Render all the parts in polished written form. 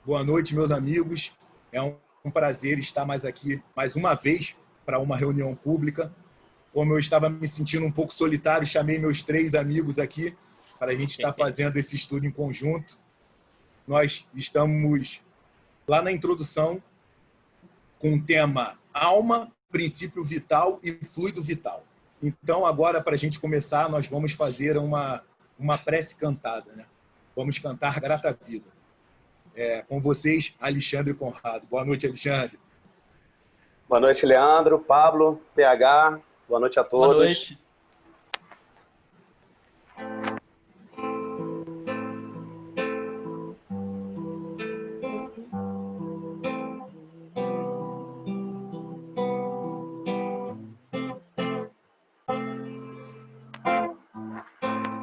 Boa noite, meus amigos. É um prazer estar mais aqui, mais uma vez, para uma reunião pública. Como eu estava me sentindo um pouco solitário, chamei meus 3 amigos aqui para a gente estar fazendo esse estudo em conjunto. Nós estamos lá na introdução com o tema alma, princípio vital e fluido vital. Então, agora, para a gente começar, nós vamos fazer uma prece cantada, né? Vamos cantar Grata Vida. Com vocês, Alexandre Conrado. Boa noite, Alexandre. Boa noite, Leandro, Pablo, PH. Boa noite a todos. Boa noite.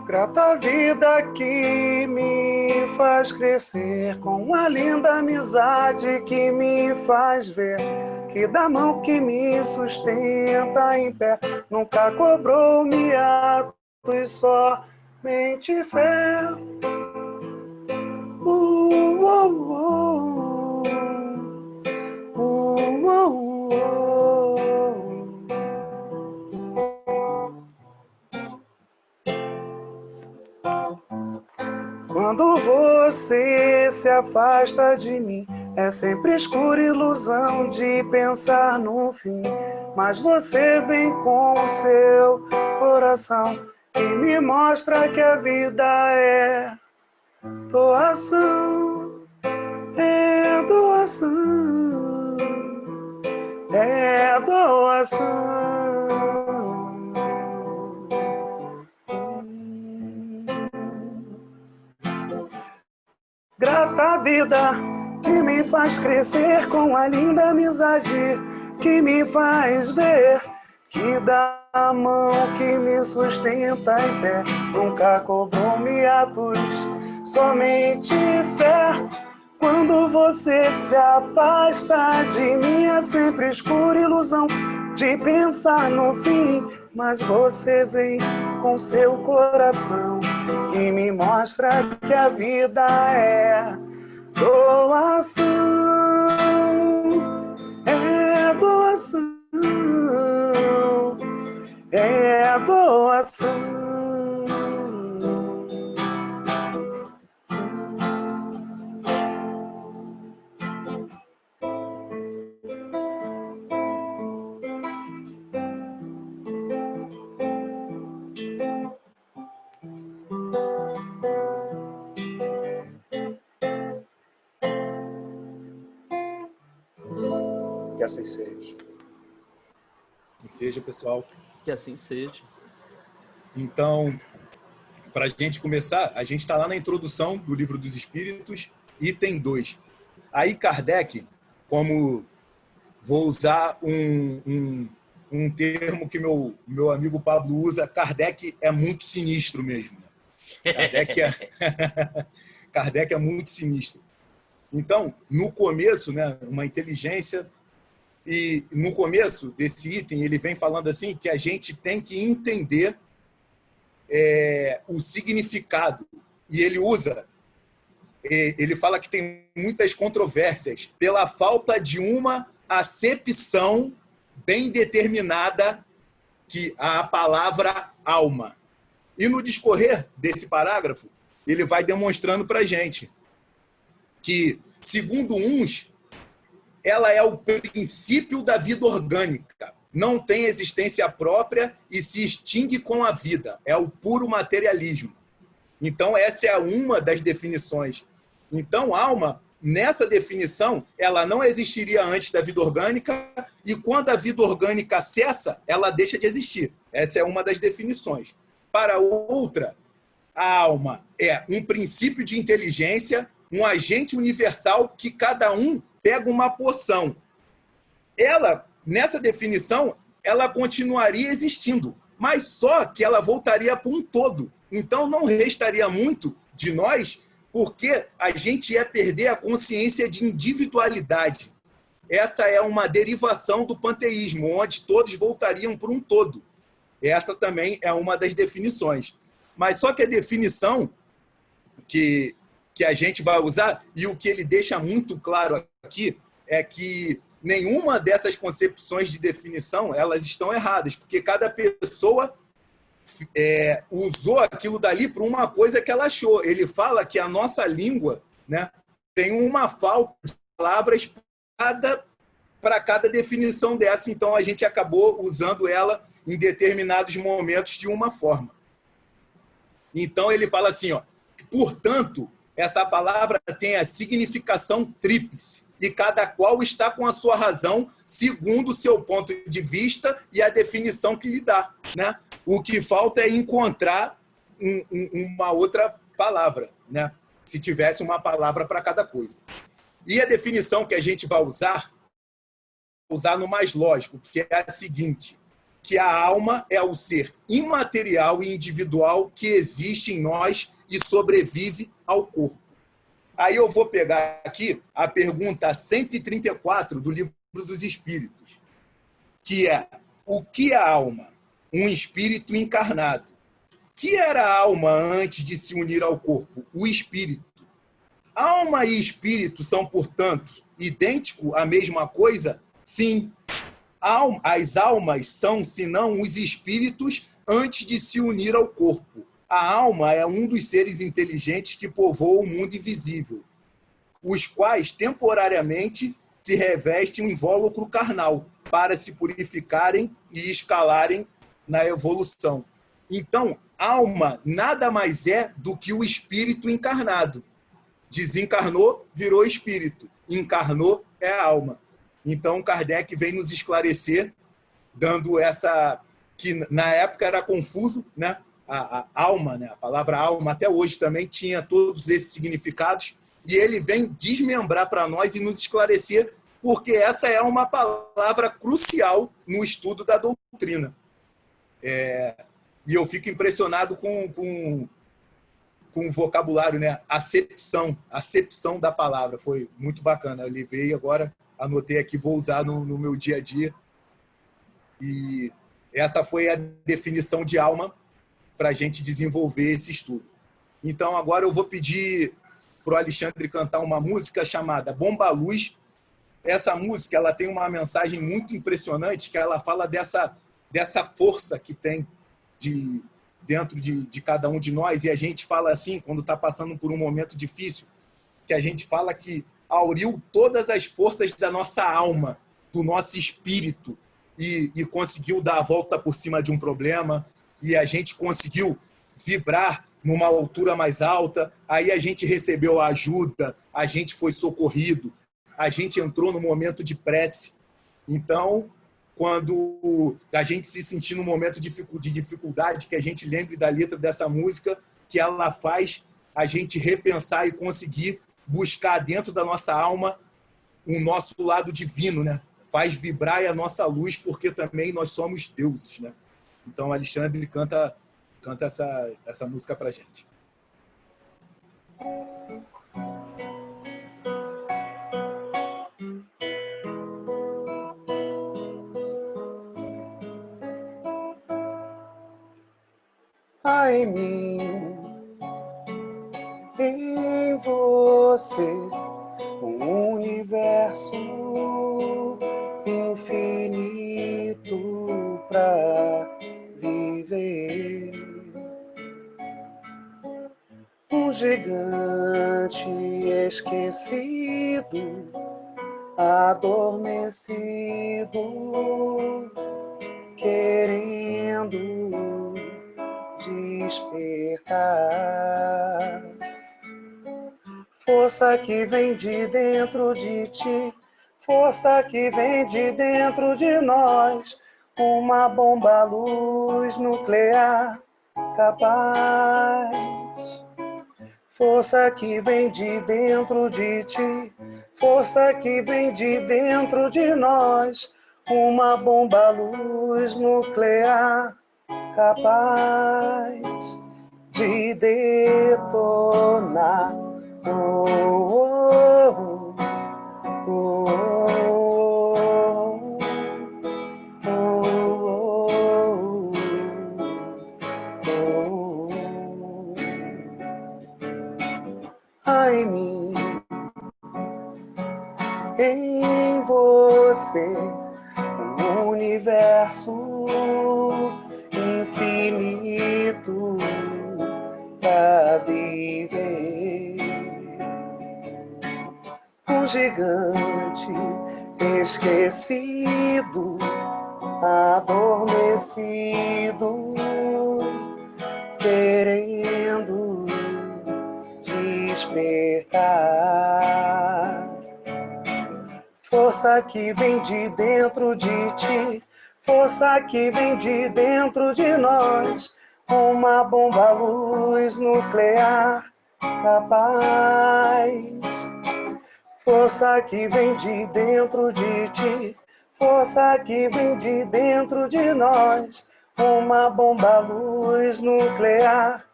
Grata vida que me faz crescer, com a linda amizade que me faz ver, que da mão que me sustenta em pé, nunca cobrou-me atos, somente fé. Quando você se afasta de mim, é sempre escura ilusão de pensar no fim. Mas você vem com o seu coração e me mostra que a vida é doação, é doação, é doação. Grata vida que me faz crescer, com a linda amizade que me faz ver, que dá a mão que me sustenta em pé, nunca cobrou-me atos, somente fé. Quando você se afasta de mim, é sempre escura ilusão de pensar no fim, mas você vem com seu coração e me mostra que a vida é doação, é doação, é doação. Que assim seja. Assim seja, pessoal. Que assim seja. Então, para a gente começar, a gente está lá na introdução do Livro dos Espíritos, item 2. Aí Kardec, como vou usar um termo que meu amigo Pablo usa, Kardec é muito sinistro mesmo. Né? Kardec é muito sinistro. Então, no começo, né, uma inteligência, e no começo desse item ele vem falando assim que a gente tem que entender o significado. E ele fala que tem muitas controvérsias pela falta de uma acepção bem determinada que a palavra alma. E no discorrer desse parágrafo, ele vai demonstrando para a gente que, segundo uns, ela é o princípio da vida orgânica, não tem existência própria e se extingue com a vida, é o puro materialismo. Então, essa é uma das definições. Então, alma, nessa definição, ela não existiria antes da vida orgânica e quando a vida orgânica cessa, ela deixa de existir. Essa é uma das definições. Para outra, a alma é um princípio de inteligência, um agente universal que cada um pega uma porção. Ela, nessa definição, ela continuaria existindo, mas só que ela voltaria para um todo. Então, não restaria muito de nós, porque a gente ia perder a consciência de individualidade. Essa é uma derivação do panteísmo, onde todos voltariam para um todo. Essa também é uma das definições. Mas só que a definição que que a gente vai usar, e o que ele deixa muito claro aqui é que nenhuma dessas concepções de definição elas estão erradas, porque cada pessoa usou aquilo dali para uma coisa que ela achou. Ele fala que a nossa língua, né, tem uma falta de palavras para cada definição dessa, então a gente acabou usando ela em determinados momentos de uma forma. Então ele fala assim, ó, portanto, essa palavra tem a significação tríplice e cada qual está com a sua razão segundo o seu ponto de vista e a definição que lhe dá, né? O que falta é encontrar uma outra palavra, né? Se tivesse uma palavra para cada coisa. E a definição que a gente vai usar no mais lógico, que é a seguinte, que a alma é o ser imaterial e individual que existe em nós e sobrevive ao corpo. Aí eu vou pegar aqui a pergunta 134 do Livro dos Espíritos, que é: o que é a alma? Um espírito encarnado. Que era a alma antes de se unir ao corpo? O espírito. Alma e espírito são, portanto, idênticos à mesma coisa? Sim. As almas são, senão, os espíritos antes de se unir ao corpo. A alma é um dos seres inteligentes que povoam o mundo invisível, os quais temporariamente se revestem um invólucro carnal para se purificarem e escalarem na evolução. Então, alma nada mais é do que o espírito encarnado. Desencarnou, virou espírito. Encarnou, é a alma. Então, Kardec vem nos esclarecer, dando essa... que na época era confuso, né? A alma, né? A palavra alma, até hoje também tinha todos esses significados, e ele vem desmembrar para nós e nos esclarecer, porque essa é uma palavra crucial no estudo da doutrina. E eu fico impressionado com o vocabulário, né? Acepção da palavra, foi muito bacana. Eu levei agora, anotei aqui, vou usar no meu dia a dia. E essa foi a definição de alma para a gente desenvolver esse estudo. Então, agora eu vou pedir para o Alexandre cantar uma música chamada Bomba Luz. Essa música ela tem uma mensagem muito impressionante, que ela fala dessa força que tem dentro de cada um de nós. E a gente fala assim, quando está passando por um momento difícil, que a gente fala que auriu todas as forças da nossa alma, do nosso espírito, e conseguiu dar a volta por cima de um problema, e a gente conseguiu vibrar numa altura mais alta, aí a gente recebeu a ajuda, a gente foi socorrido, a gente entrou no momento de prece. Então, quando a gente se sentir num momento de dificuldade, que a gente lembre da letra dessa música, que ela faz a gente repensar e conseguir buscar dentro da nossa alma o nosso lado divino, né? Faz vibrar a nossa luz, porque também nós somos deuses, né? Então, Alexandre canta essa música pra gente. Há em mim, em você, um universo infinito pra viver. Um gigante esquecido, adormecido, querendo despertar. Força que vem de dentro de ti, força que vem de dentro de nós, uma bomba luz nuclear capaz. Força que vem de dentro de ti, força que vem de dentro de nós, uma bomba luz nuclear capaz de detonar. Oh, oh, oh, oh, oh, oh. Há em você o universo infinito pra viver. Um gigante esquecido, adormecido, querendo despertar. Força que vem de dentro de ti, força que vem de dentro de nós, uma bomba luz nuclear capaz. Força que vem de dentro de ti, força que vem de dentro de nós, uma bomba luz nuclear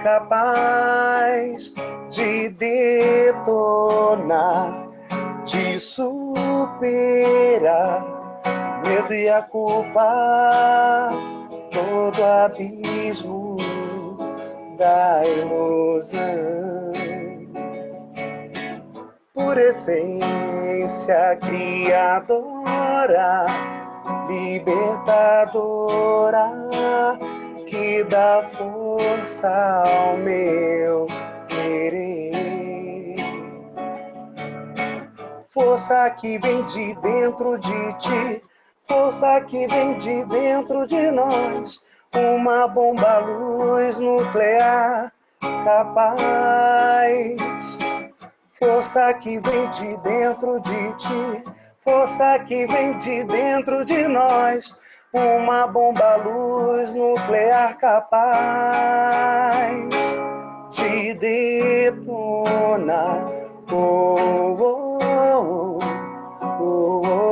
capaz de detonar, de superar medo e a culpa, todo abismo da ilusão. Por essência criadora, libertadora, que dá força ao meu querer. Força que vem de dentro de ti, força que vem de dentro de nós, uma bomba luz nuclear capaz. Força que vem de dentro de ti, força que vem de dentro de nós, uma bomba luz nuclear capaz de detonar. Oh, oh, oh, oh,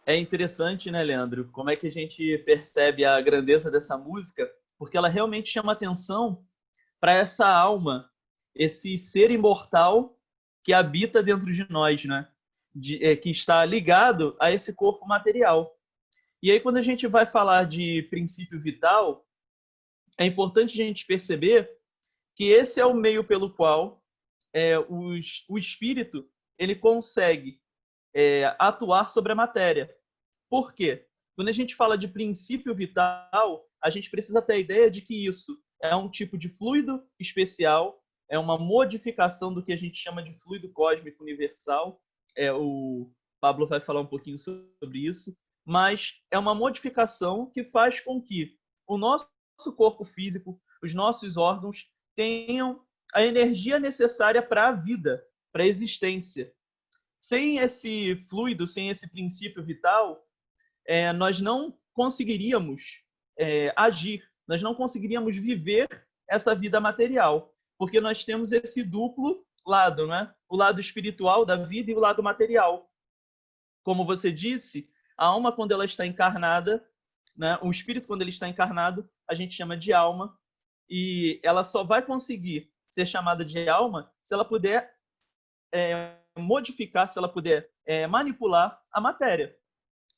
É interessante, né, Leandro? Como é que a gente percebe a grandeza dessa música? Porque ela realmente chama atenção para essa alma, esse ser imortal que habita dentro de nós, né? Que está ligado a esse corpo material. E aí, quando a gente vai falar de princípio vital, é importante a gente perceber que esse é o meio pelo qual o espírito ele consegue atuar sobre a matéria. Por quê? Quando a gente fala de princípio vital, a gente precisa ter a ideia de que isso é um tipo de fluido especial, é uma modificação do que a gente chama de fluido cósmico universal. O Pablo vai falar um pouquinho sobre isso, mas é uma modificação que faz com que o nosso corpo físico, os nossos órgãos, tenham a energia necessária para a vida, para a existência. Sem esse fluido, sem esse princípio vital, nós não conseguiríamos agir, nós não conseguiríamos viver essa vida material, porque nós temos esse duplo lado, né? O lado espiritual da vida e o lado material. Como você disse, a alma, quando ela está encarnada, né? O espírito, quando ele está encarnado, a gente chama de alma, e ela só vai conseguir ser chamada de alma se ela puder modificar, se ela puder manipular a matéria,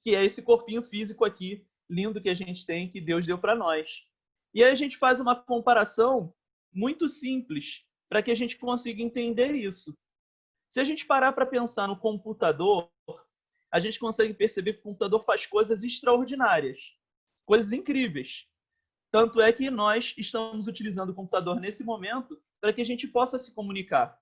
que é esse corpinho físico aqui, lindo que a gente tem, que Deus deu para nós. E aí a gente faz uma comparação muito simples para que a gente consiga entender isso. Se a gente parar para pensar no computador, a gente consegue perceber que o computador faz coisas extraordinárias, coisas incríveis. Tanto é que nós estamos utilizando o computador nesse momento para que a gente possa se comunicar.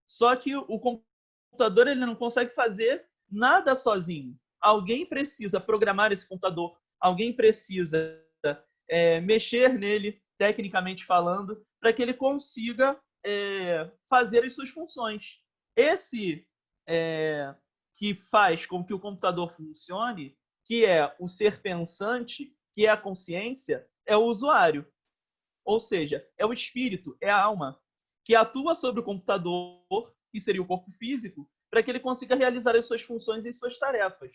Só que o computador ele não consegue fazer nada sozinho. Alguém precisa programar esse computador, alguém precisa mexer nele, tecnicamente falando, para que ele consiga fazer as suas funções. Esse que faz com que o computador funcione, que é o ser pensante, que é a consciência, é o usuário. Ou seja, é o espírito, é a alma. que atua sobre o computador, que seria o corpo físico, para que ele consiga realizar as suas funções e suas tarefas.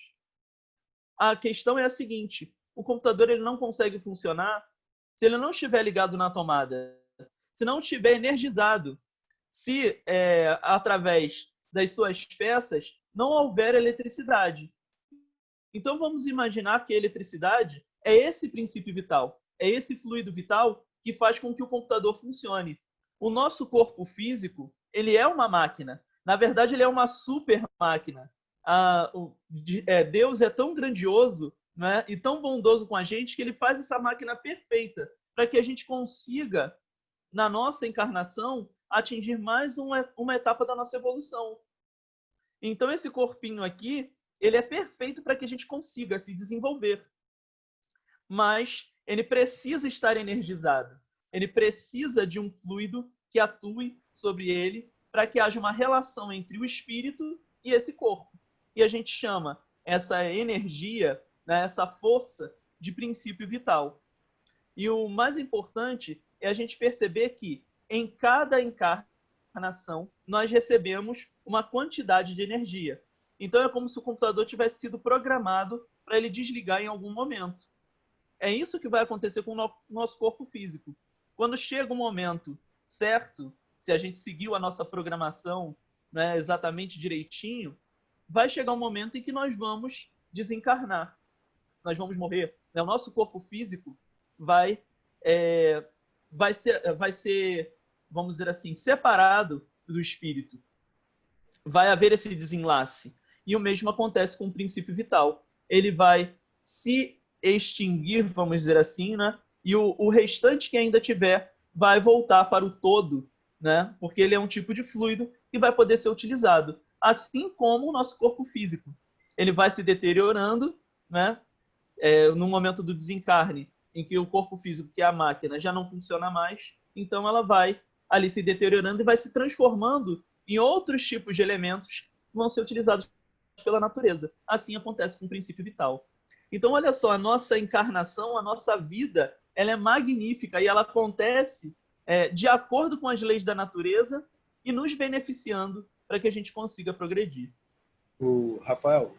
A questão é a seguinte: o computador ele não consegue funcionar se ele não estiver ligado na tomada, se não estiver energizado, se através das suas peças não houver eletricidade. Então vamos imaginar que a eletricidade é esse princípio vital, é esse fluido vital que faz com que o computador funcione. O nosso corpo físico, ele é uma máquina. Na verdade, ele é uma super máquina. Deus é tão grandioso, né, e tão bondoso com a gente que ele faz essa máquina perfeita para que a gente consiga, na nossa encarnação, atingir mais uma etapa da nossa evolução. Então, esse corpinho aqui, ele é perfeito para que a gente consiga se desenvolver. Mas ele precisa estar energizado. Ele precisa de um fluido que atue sobre ele para que haja uma relação entre o espírito e esse corpo. E a gente chama essa energia, né, essa força, de princípio vital. E o mais importante é a gente perceber que em cada encarnação nós recebemos uma quantidade de energia. Então é como se o computador tivesse sido programado para ele desligar em algum momento. É isso que vai acontecer com o nosso corpo físico. Quando chega o momento certo, se a gente seguiu a nossa programação, né, exatamente direitinho, vai chegar um momento em que nós vamos desencarnar. Nós vamos morrer. O nosso corpo físico vai ser, vamos dizer assim, separado do espírito. Vai haver esse desenlace. E o mesmo acontece com o princípio vital. Ele vai se extinguir, vamos dizer assim, né? E o restante que ainda tiver vai voltar para o todo, né? Porque ele é um tipo de fluido que vai poder ser utilizado. Assim como o nosso corpo físico. Ele vai se deteriorando, né? No momento do desencarne, em que o corpo físico, que é a máquina, já não funciona mais, então ela vai ali se deteriorando e vai se transformando em outros tipos de elementos que vão ser utilizados pela natureza. Assim acontece com o princípio vital. Então, olha só, a nossa encarnação, a nossa vida, ela é magnífica e ela acontece de acordo com as leis da natureza e nos beneficiando para que a gente consiga progredir. O Rafael,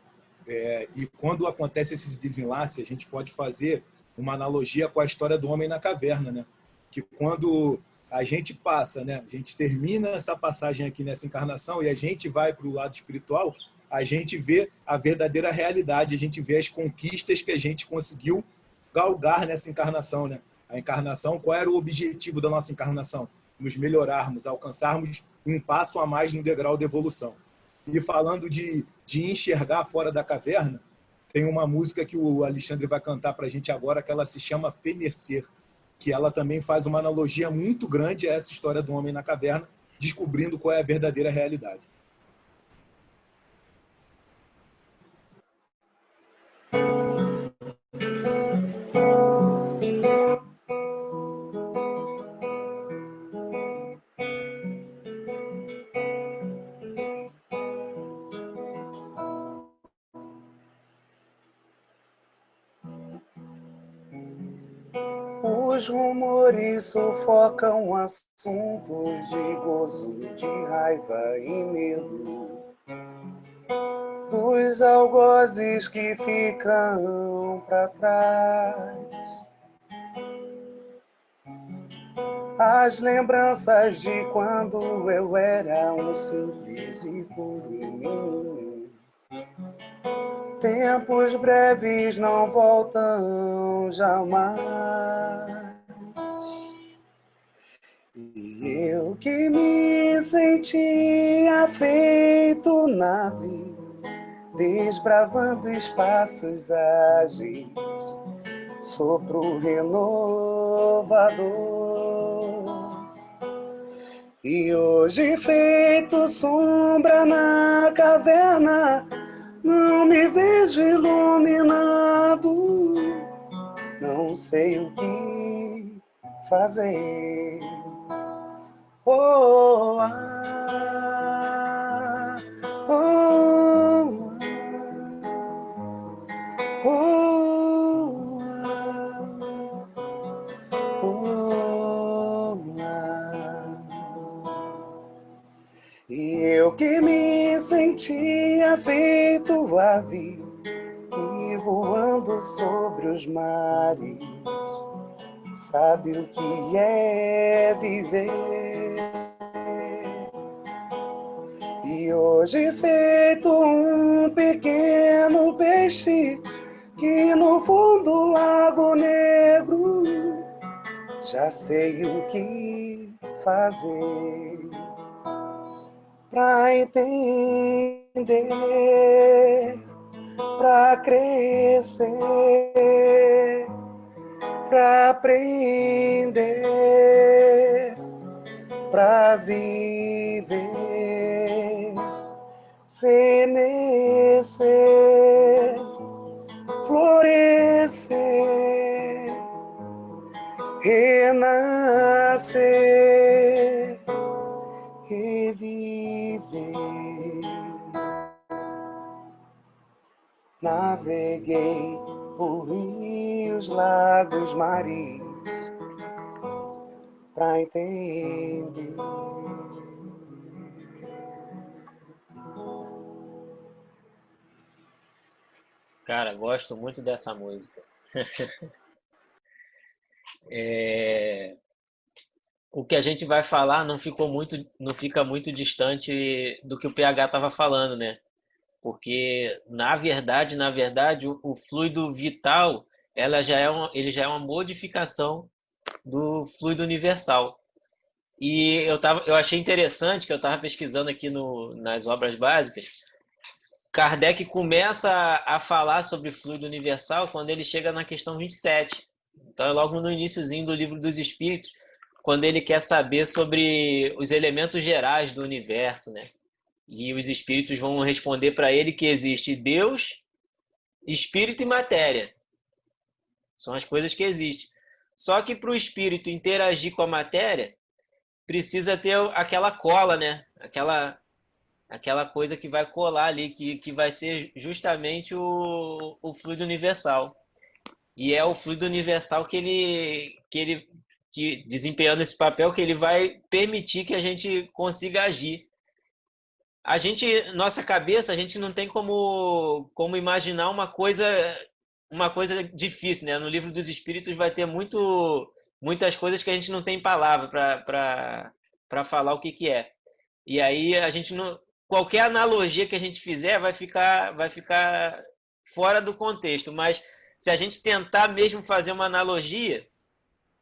e quando acontece esses desenlaces, a gente pode fazer uma analogia com a história do homem na caverna, né? Que quando a gente passa, né? A gente termina essa passagem aqui nessa encarnação e a gente vai para o lado espiritual, a gente vê a verdadeira realidade, a gente vê as conquistas que a gente conseguiu galgar nessa encarnação, né? A encarnação, qual era o objetivo da nossa encarnação? Nos melhorarmos, alcançarmos um passo a mais no degrau de evolução. E falando de enxergar fora da caverna, tem uma música que o Alexandre vai cantar para a gente agora, que ela se chama Fenecer, que ela também faz uma analogia muito grande a essa história do homem na caverna, descobrindo qual é a verdadeira realidade. Os rumores sufocam assuntos de gozo, de raiva e medo, dos algozes que ficam para trás, as lembranças de quando eu era um simples e puro menino. Tempos breves não voltam jamais. E eu que me sentia feito nave, desbravando espaços ágeis, sopro renovador. E hoje feito sombra na caverna, não me vejo iluminado, não sei o que fazer. Oh, ah, oh, ah, oh, ah, oh, ah. E eu que me sentia feito avião e voando sobre os mares, sabe o que é viver. E hoje feito um pequeno peixe que no fundo do lago negro, já sei o que fazer pra entender, pra crescer, pra aprender, pra viver, fenecer, florescer, renascer, reviver. Naveguei por rios, lagos, mares, pra entender. Cara, gosto muito dessa música. O que a gente vai falar não fica muito distante do que o PH estava falando, né? Porque na verdade, o fluido vital, ele já é uma modificação do fluido universal. E eu achei interessante que eu estava pesquisando aqui nas obras básicas. Kardec começa a falar sobre fluido universal quando ele chega na questão 27. Então é logo no iniciozinho do Livro dos Espíritos, quando ele quer saber sobre os elementos gerais do universo, né? E os espíritos vão responder para ele que existe Deus, espírito e matéria. São as coisas que existem. Só que para o espírito interagir com a matéria, precisa ter aquela cola, né? Aquela coisa que vai colar ali, que vai ser justamente o fluido universal. E é o fluido universal que desempenhando esse papel, que ele vai permitir que a gente consiga agir. Nossa cabeça, a gente não tem como imaginar uma coisa difícil, né? No Livro dos Espíritos vai ter muitas coisas que a gente não tem palavra para falar o que é. E aí a gente não, qualquer analogia que a gente fizer vai ficar fora do contexto, mas se a gente tentar mesmo fazer uma analogia,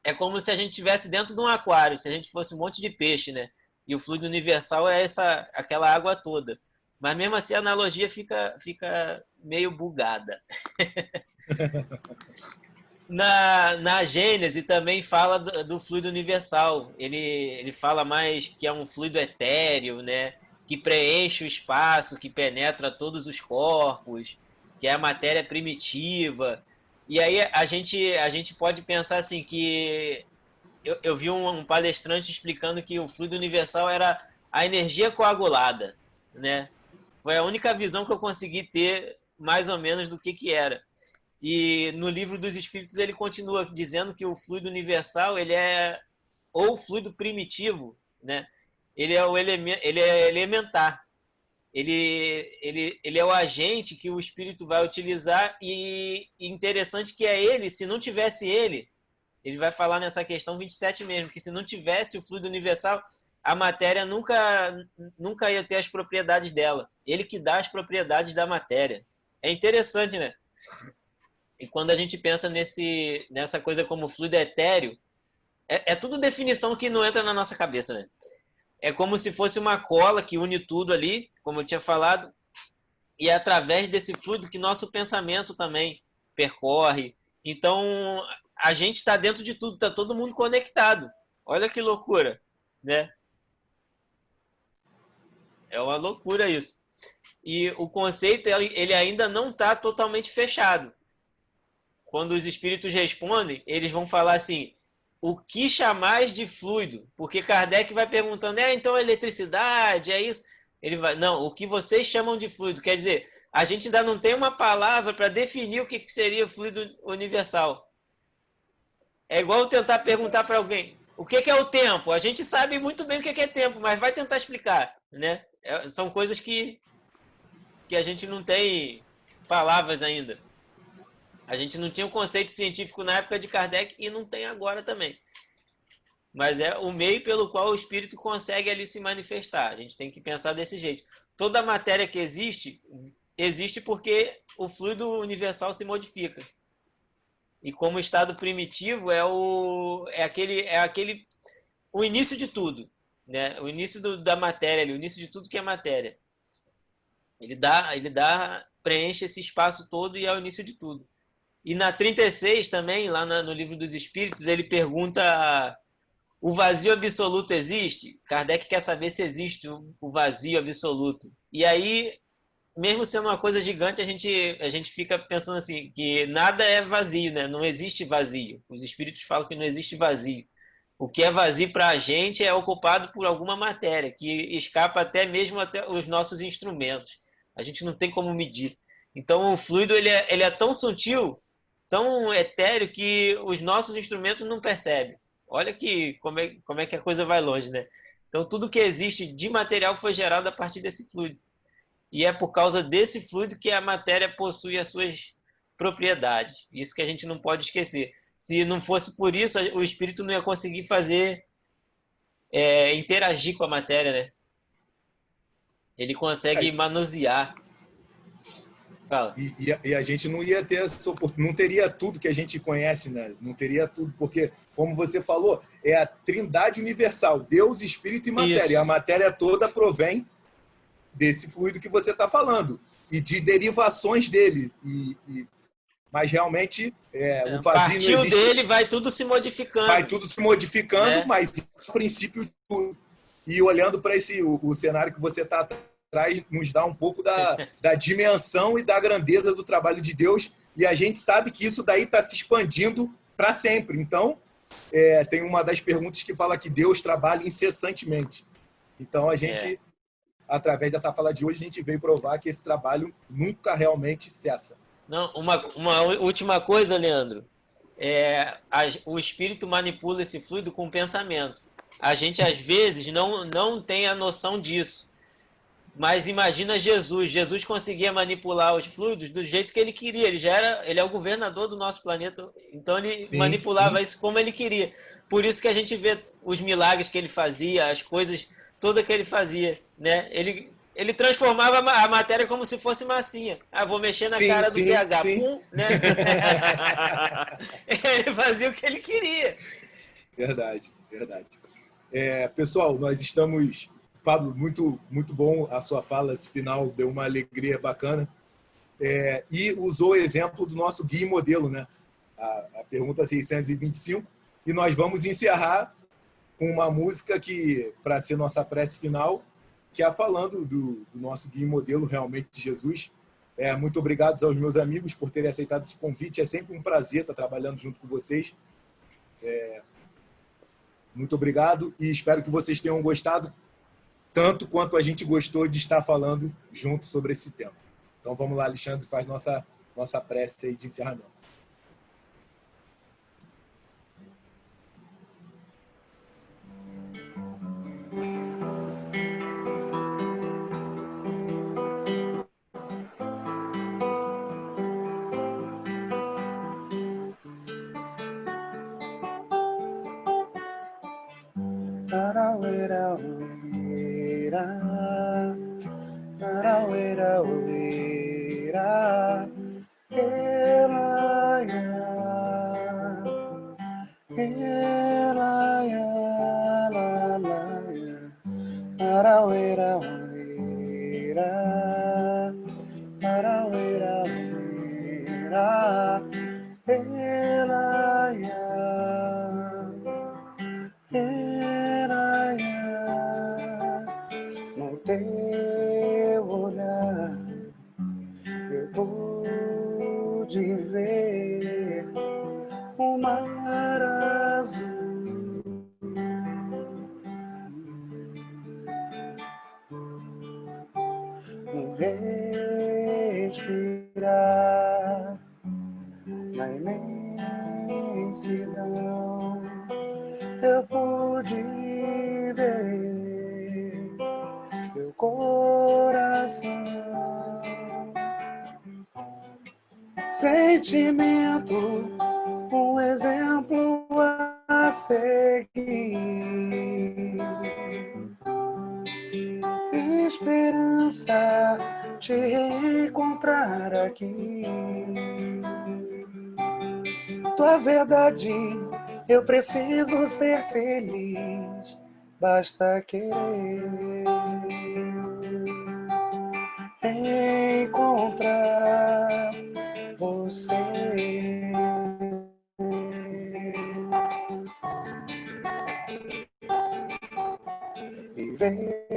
é como se a gente estivesse dentro de um aquário, se a gente fosse um monte de peixe, né? E o fluido universal é aquela água toda. Mas mesmo assim a analogia fica meio bugada. Na Gênese também fala do fluido universal. Ele fala mais que é um fluido etéreo, né? Que preenche o espaço, que penetra todos os corpos, que é a matéria primitiva. E aí a gente pode pensar assim que eu vi um palestrante explicando que o fluido universal era a energia coagulada, né? Foi a única visão que eu consegui ter mais ou menos do que era. E no Livro dos Espíritos ele continua dizendo que o fluido universal ele é ou fluido primitivo, né? Ele é elementar. Ele é o agente que o espírito vai utilizar e interessante que é ele, se não tivesse ele vai falar nessa questão 27 mesmo, que se não tivesse o fluido universal, a matéria nunca ia ter as propriedades dela. Ele que dá as propriedades da matéria. É interessante, né? E quando a gente pensa nessa coisa como fluido etéreo, é tudo definição que não entra na nossa cabeça, né? É como se fosse uma cola que une tudo ali, como eu tinha falado, e é através desse fluido que nosso pensamento também percorre. Então, a gente está dentro de tudo, está todo mundo conectado. Olha que loucura, né? É uma loucura isso. E o conceito, ele ainda não está totalmente fechado. Quando os espíritos respondem, eles vão falar assim: o que chamais de fluido? Porque Kardec vai perguntando, então é eletricidade, é isso? Ele vai, não, o que vocês chamam de fluido? Quer dizer, a gente ainda não tem uma palavra para definir o que seria fluido universal. É igual eu tentar perguntar para alguém, O que é o tempo? A gente sabe muito bem o que é tempo, mas vai tentar explicar, né? São coisas que a gente não tem palavras ainda. A gente não tinha um conceito científico na época de Kardec e não tem agora também. Mas é o meio pelo qual o espírito consegue ali se manifestar. A gente tem que pensar desse jeito. Toda a matéria que existe, existe porque o fluido universal se modifica. E como estado primitivo é aquele o início de tudo, né? O início da matéria, o início de tudo que é matéria. Preenche esse espaço todo e é o início de tudo. E na 36 também, lá no Livro dos Espíritos, ele pergunta: o vazio absoluto existe? Kardec quer saber se existe o vazio absoluto. E aí, mesmo sendo uma coisa gigante, a gente fica pensando assim, que nada é vazio, né? Não existe vazio. Os espíritos falam que não existe vazio. O que é vazio para a gente é ocupado por alguma matéria, que escapa até os nossos instrumentos. A gente não tem como medir. Então, o fluido ele é tão sutil, tão etéreo, que os nossos instrumentos não percebem. Olha como é que a coisa vai longe, né? Então, tudo que existe de material foi gerado a partir desse fluido. E é por causa desse fluido que a matéria possui as suas propriedades. Isso que a gente não pode esquecer. Se não fosse por isso, o espírito não ia conseguir interagir com a matéria, né? Ele consegue manusear. Fala. E a gente não ia ter essa oportunidade, não teria tudo que a gente conhece, né? Não teria tudo, porque, como você falou, é a trindade universal, Deus, Espírito e matéria. Isso. E a matéria toda provém desse fluido que você está falando e de derivações dele. Mas realmente o vazio partiu não existe. dele, vai tudo se modificando. Vai tudo se modificando, né? Mas a princípio tudo. E olhando para o cenário que você está atrás, nos dá um pouco da dimensão e da grandeza do trabalho de Deus. E a gente sabe que isso daí está se expandindo para sempre. Então, tem uma das perguntas que fala que Deus trabalha incessantemente. Então, a gente, através dessa fala de hoje, a gente veio provar que esse trabalho nunca realmente cessa. Não, uma última coisa, Leandro. O espírito manipula esse fluido com o pensamento. A gente, às vezes, não tem a noção disso. Mas imagina Jesus. Jesus conseguia manipular os fluidos do jeito que ele queria. Ele é o governador do nosso planeta. Então, ele manipulava isso como ele queria. Por isso que a gente vê os milagres que ele fazia, as coisas todas que ele fazia. Né? Ele transformava a matéria como se fosse massinha. Vou mexer na cara do PH. Pum, né? Ele fazia o que ele queria. Verdade. Pessoal, nós estamos... Pablo, muito, muito bom a sua fala, esse final deu uma alegria bacana. E usou o exemplo do nosso guia e modelo, né? A pergunta 625. E nós vamos encerrar com uma música que, para ser nossa prece final, que é falando do nosso guia e modelo, realmente, de Jesus. Muito obrigado aos meus amigos por terem aceitado esse convite. É sempre um prazer estar trabalhando junto com vocês. Muito obrigado e espero que vocês tenham gostado tanto quanto a gente gostou de estar falando junto sobre esse tema. Então vamos lá, Alexandre, faz nossa prece aí de encerramento. No teu olhar eu pude ver o mar azul. No respirar na imensidão eu eu pude ver teu coração, sentimento, um exemplo a seguir, esperança te encontrar aqui. Tua verdade, eu preciso ser feliz, basta querer encontrar você. E ver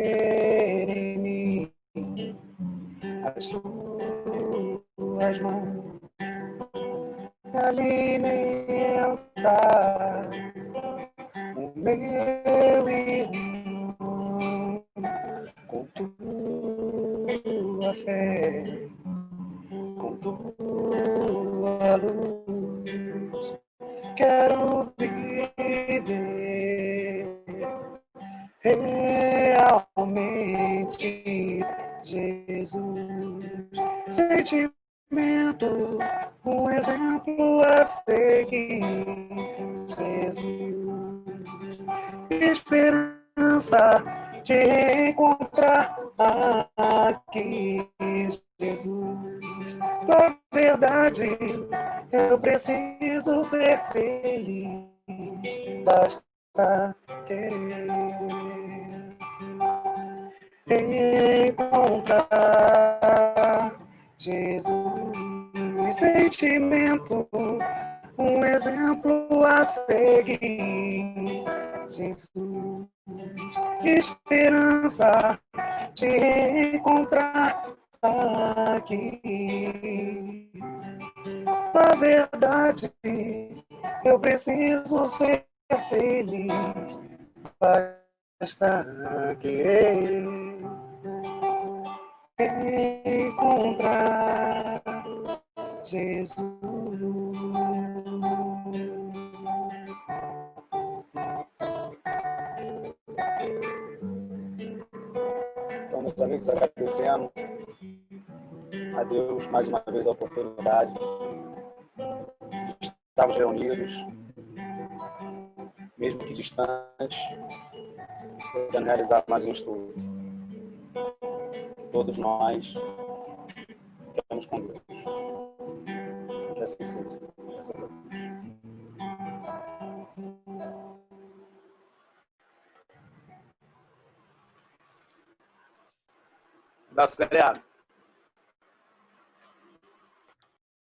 em mim as tuas mãos, alimentar o meu irmão com tua fé, com tua luz. Quero viver realmente, Jesus. Sentimento, um exemplo a seguir, Jesus. Esperança te encontrar aqui, Jesus. Da verdade, eu preciso ser feliz, basta querer encontrar Jesus. Sentimento, um exemplo a seguir, Jesus. Esperança te encontrar aqui. Na verdade, eu preciso ser feliz, basta querer encontrar Jesus. Então, meus amigos, agradecendo a Deus mais uma vez a oportunidade de estarmos reunidos, mesmo que distantes, podendo realizar mais um estudo. Todos nós ficamos com Deus. Que assim seja. Graças a Deus. Abraço, galera.